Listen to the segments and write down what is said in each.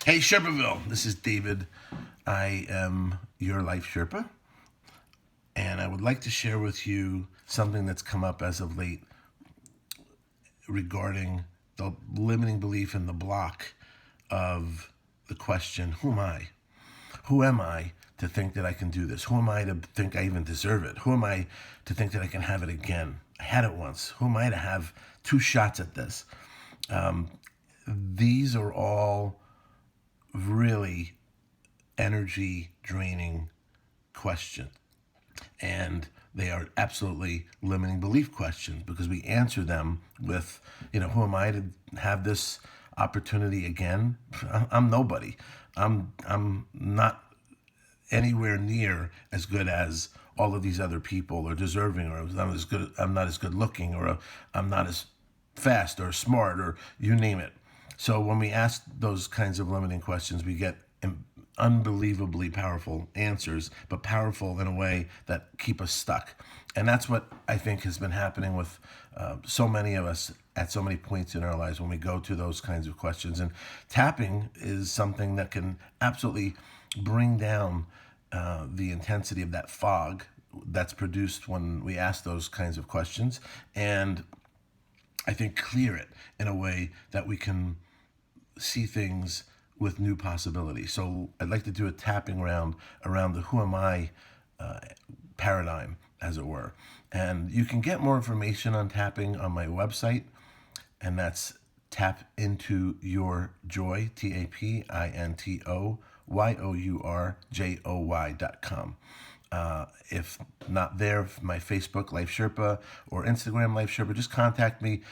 Hey Sherpaville, this is David. I am your life Sherpa, and I would like to share with you something that's come up as of late regarding the limiting belief and the block of the question, who am I? Who am I to think that I can do this? Who am I to think I even deserve it? Who am I to think that I can have it again? I had it once. Who am I to have two shots at this? These are all really energy draining questions. And they are absolutely limiting belief questions because we answer them with, who am I to have this opportunity again? I'm nobody. I'm not anywhere near as good as all of these other people, or deserving, or I'm not as good looking, or I'm not as fast or smart, or you name it. So when we ask those kinds of limiting questions, we get unbelievably powerful answers, but powerful in a way that keep us stuck. And that's what I think has been happening with so many of us at so many points in our lives when we go to those kinds of questions. And tapping is something that can absolutely bring down the intensity of that fog that's produced when we ask those kinds of questions, and I think clear it in a way that we can see things with new possibilities. So I'd like to do a tapping round around the who am I paradigm, as it were. And you can get more information on tapping on my website, and that's tapintoyourjoy, tapintoyourjoy.com. If not there, my Facebook, Life Sherpa, or Instagram, Life Sherpa, just contact me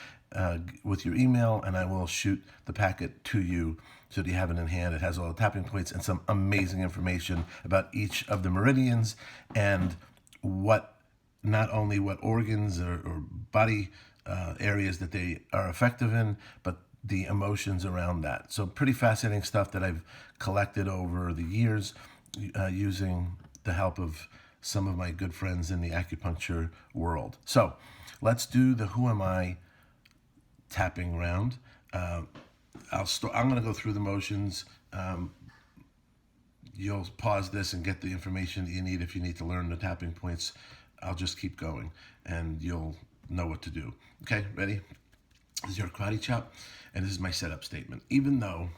with your email, and I will shoot the packet to you so that you have it in hand. It has all the tapping points and some amazing information about each of the meridians and not only what organs or body areas that they are effective in, but the emotions around that. So pretty fascinating stuff that I've collected over the years using the help of some of my good friends in the acupuncture world. So let's do the who am I tapping round. I'm going to go through the motions. You'll pause this and get the information that you need if you need to learn the tapping points. I'll just keep going, and you'll know what to do. Okay, ready? This is your karate chop, and this is my setup statement. Even though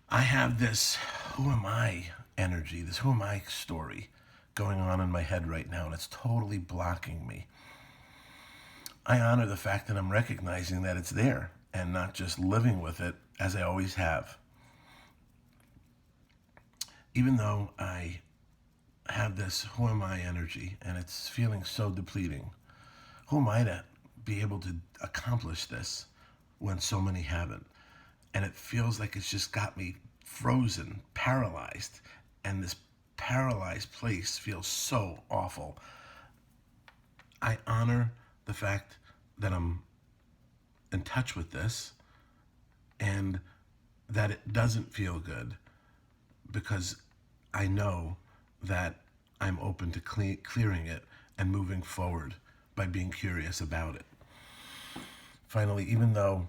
I have this who am I energy, this who am I story going on in my head right now, and it's totally blocking me, I honor the fact that I'm recognizing that it's there and not just living with it as I always have. Even though I have this who am I energy and it's feeling so depleting, who am I to be able to accomplish this when so many haven't? And it feels like it's just got me frozen, paralyzed, and this paralyzed place feels so awful. I honor the fact that I'm in touch with this and that it doesn't feel good, because I know that I'm open to clearing it and moving forward by being curious about it. Finally, even though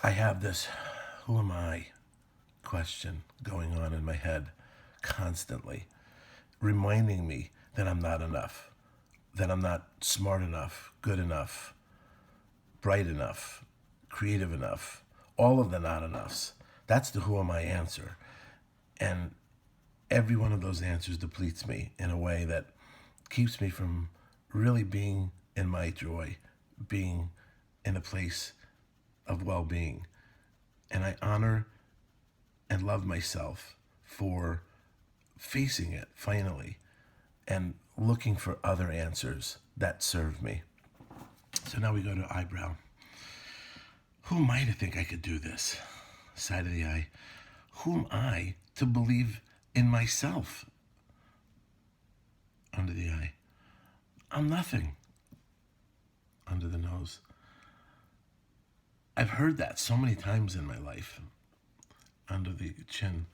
I have this who am I question going on in my head constantly, reminding me that I'm not enough, that I'm not smart enough, good enough, bright enough, creative enough, all of the not enoughs. That's the who am I answer. And every one of those answers depletes me in a way that keeps me from really being in my joy, being in a place of well-being. And I honor and love myself for facing it finally and looking for other answers that serve me. So now we go to eyebrow. Who am I to think I could do this? Side of the eye. Who am I to believe in myself? Under the eye. I'm nothing. Under the nose. I've heard that so many times in my life. Under the chin.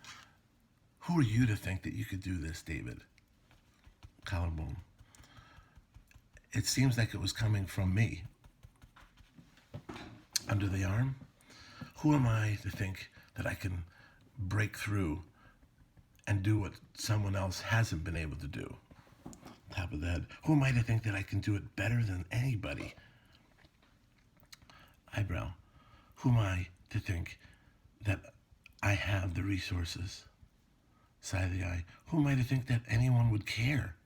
Who are you to think that you could do this, David? Collarbone. It seems like it was coming from me. Under the arm. Who am I to think that I can break through and do what someone else hasn't been able to do? Top of the head. Who am I to think that I can do it better than anybody? Eyebrow. Who am I to think that I have the resources? Side of the eye. Who am I to think that anyone would care?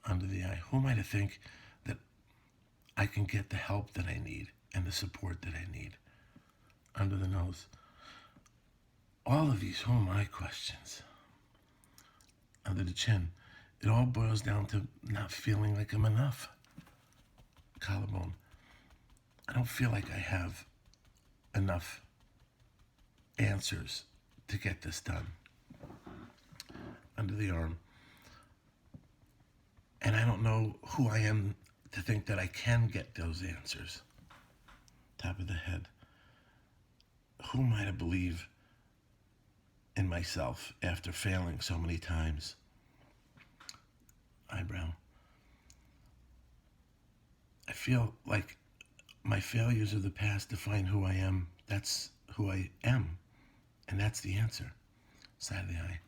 Under the eye. Who am I to think that I can get the help that I need and the support that I need? Under the nose. All of these who am I questions. Under the chin. It all boils down to not feeling like I'm enough. Collarbone. I don't feel like I have enough answers to get this done. Under the arm. And I don't know who I am to think that I can get those answers. Top of the head. Who am I to believe in myself after failing so many times? Eyebrow. I feel like my failures of the past define who I am. That's who I am. And that's the answer. Side of the eye.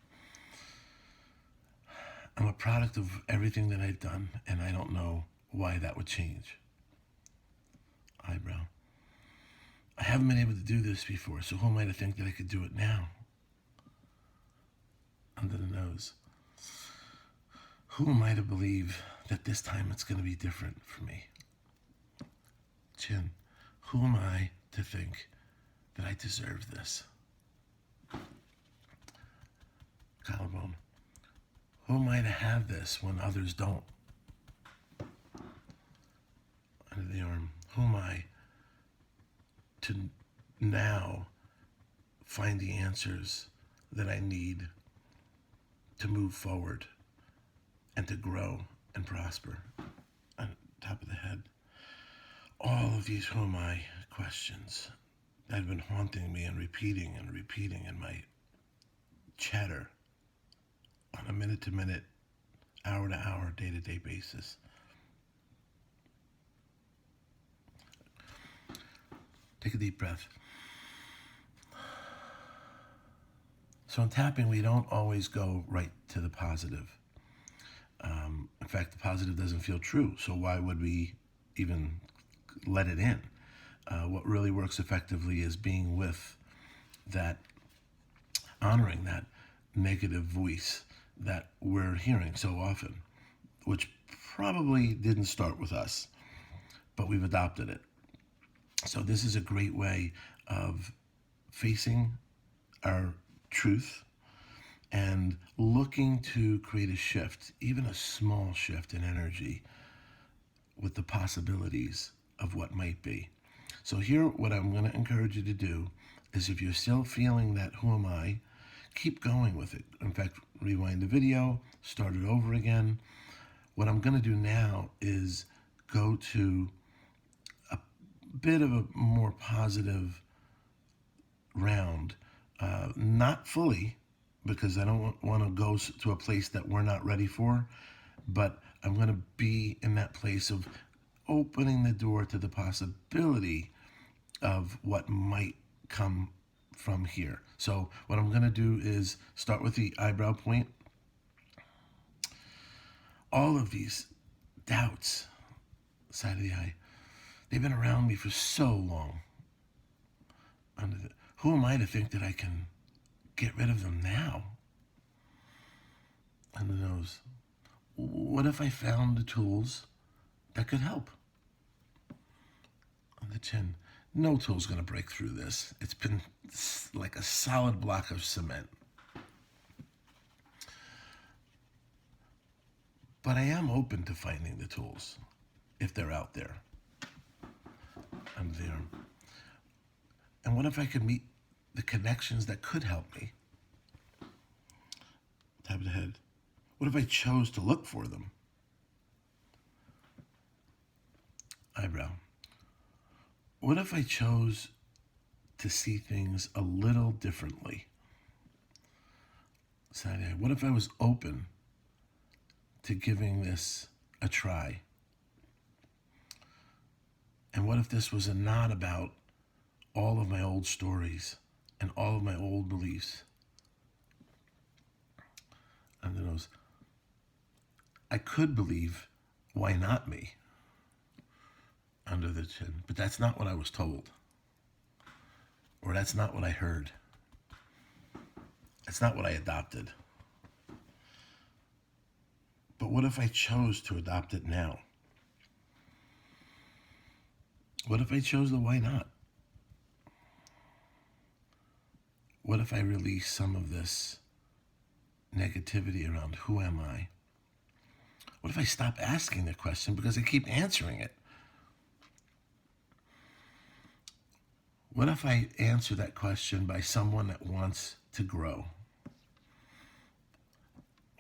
I'm a product of everything that I've done, and I don't know why that would change. Eyebrow. I haven't been able to do this before, so who am I to think that I could do it now? Under the nose. Who am I to believe that this time it's going to be different for me? Chin. Who am I to think that I deserve this? Collarbone. Who am I to have this when others don't? Under the arm. Who am I to now find the answers that I need to move forward and to grow and prosper? On top of the head. All of these who am I questions that have been haunting me and repeating in my chatter on a minute-to-minute, hour-to-hour, day-to-day basis. Take a deep breath. So in tapping, we don't always go right to the positive. In fact, the positive doesn't feel true, so why would we even let it in? What really works effectively is being with that, honoring that negative voice that we're hearing so often, which probably didn't start with us, but we've adopted it. So this is a great way of facing our truth and looking to create a shift, even a small shift in energy with the possibilities of what might be. So here, what I'm going to encourage you to do is, if you're still feeling that who am I, keep going with it. In fact, rewind the video, start it over again. What I'm going to do now is go to a bit of a more positive round. Not fully, because I don't want to go to a place that we're not ready for, but I'm going to be in that place of opening the door to the possibility of what might come from here. So what I'm going to do is start with the eyebrow point. All of these doubts, side of the eye, they've been around me for so long. Who am I to think that I can get rid of them now? On the nose. What if I found the tools that could help? On the chin. No tool's going to break through this. It's been like a solid block of cement. But I am open to finding the tools if they're out there. I'm there. And what if I could meet the connections that could help me? Top of the head. What if I chose to look for them? Eyebrow. What if I chose to see things a little differently? Side eye. What if I was open to giving this a try? And what if this was not about all of my old stories and all of my old beliefs under those. I could believe, why not me, under the chin, but that's not what I was told, or that's not what I heard. It's not what I adopted. But what if I chose to adopt it now? What if I chose the why not? What if I release some of this negativity around who am I? What if I stop asking the question because I keep answering it? What if I answer that question by someone that wants to grow?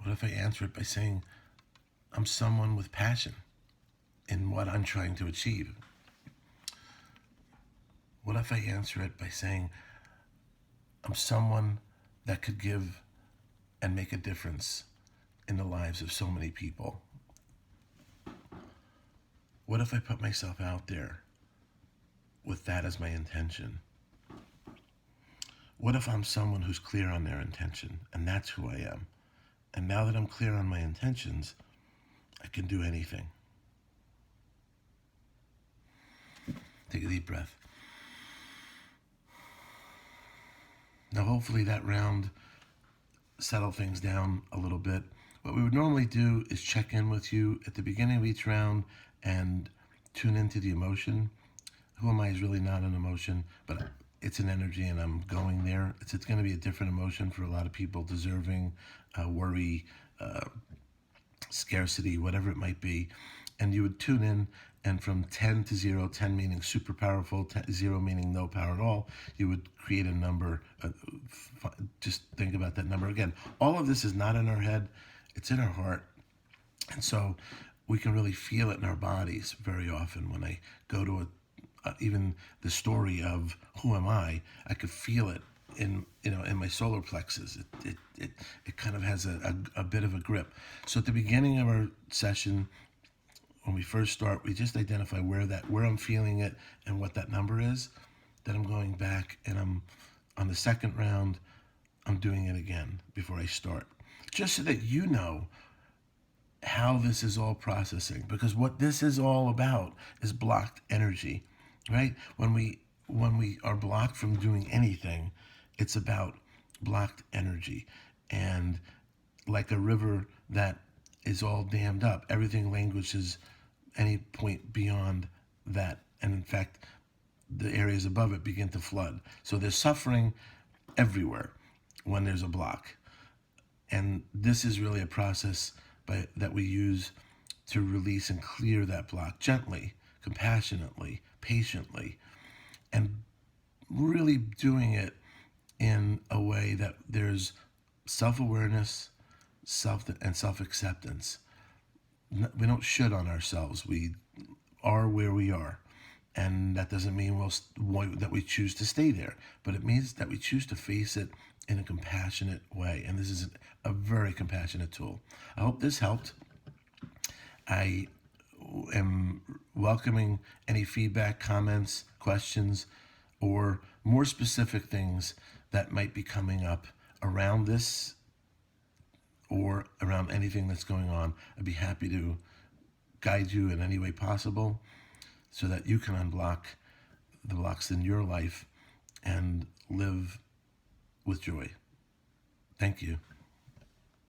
What if I answer it by saying, I'm someone with passion in what I'm trying to achieve? What if I answer it by saying, I'm someone that could give and make a difference in the lives of so many people? What if I put myself out there with that as my intention? What if I'm someone who's clear on their intention, and that's who I am? And now that I'm clear on my intentions, I can do anything. Take a deep breath. Now, hopefully that round settled things down a little bit. What we would normally do is check in with you at the beginning of each round and tune into the emotion. Who am I is really not an emotion, but it's an energy, and I'm going there. It's going to be a different emotion for a lot of people, deserving, worry, scarcity, whatever it might be. And you would tune in, and from 10 to 0, 10 meaning super powerful, 0 meaning no power at all, you would create a number. Just think about that number. Again, all of this is not in our head, it's in our heart. And so we can really feel it in our bodies very often. When I go to even the story of who am I could feel it in my solar plexus. It kind of has a bit of a grip. So at the beginning of our session, when we first start, we just identify where I'm feeling it and what that number is. Then I'm going back, and I'm on the second round, I'm doing it again before I start, just so that you know how this is all processing. Because what this is all about is blocked energy, right? When we are blocked from doing anything, it's about blocked energy. And like a river that is all dammed up, everything languishes any point beyond that. And in fact, the areas above it begin to flood. So there's suffering everywhere when there's a block. And this is really a process that we use to release and clear that block gently, compassionately, patiently, and really doing it in a way that there's self-awareness, self-acceptance. We don't shit on ourselves. We are where we are. And that doesn't mean that we choose to stay there, but it means that we choose to face it in a compassionate way. And this is a very compassionate tool. I hope this helped. I am welcoming any feedback, comments, questions, or more specific things that might be coming up around this or around anything that's going on. I'd be happy to guide you in any way possible so that you can unblock the blocks in your life and live with joy. Thank you.